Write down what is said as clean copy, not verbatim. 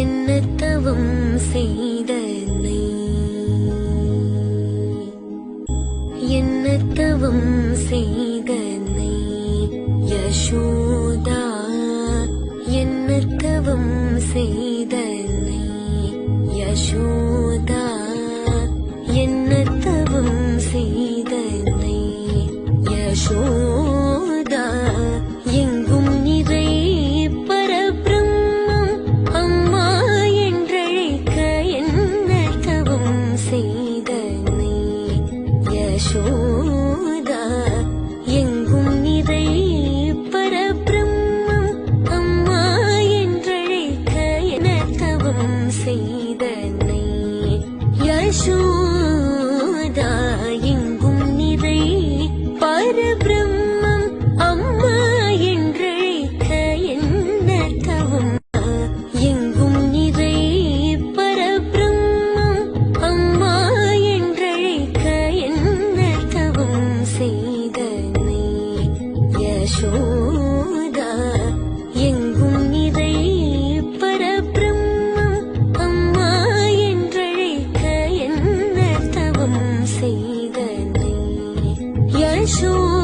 என்ன தவம் செய்தனை, என்ன தவம் செய்தனை யசோதா, என்ன தவம் செய்தனை யசோதா, என்ன தவம் செய்தனை யசோதா. எங்கும் நிறை பரபிரம்மம் அம்மா என்றழைக்க என்ன தவம் செய்தனை யசோதா. எங்கும் நிறை பரபிரம்மம் அம்மா என்றழைக்க என்ன தவம் செய்தனை யசோதா. எங்கும் நிறை பரபிரம்மம் அம்மா என்றழைக்க என்ன தவம், எங்கும் நிறை பரபிரம்மம் அம்மா என்றழைக்க என்ன தவம் செய்தனை யசோதா. எங்கும் நிறை பரபிரம்மம் அம்மா என்றழைக்க என்ன தவம் செய்தனை யசோதா.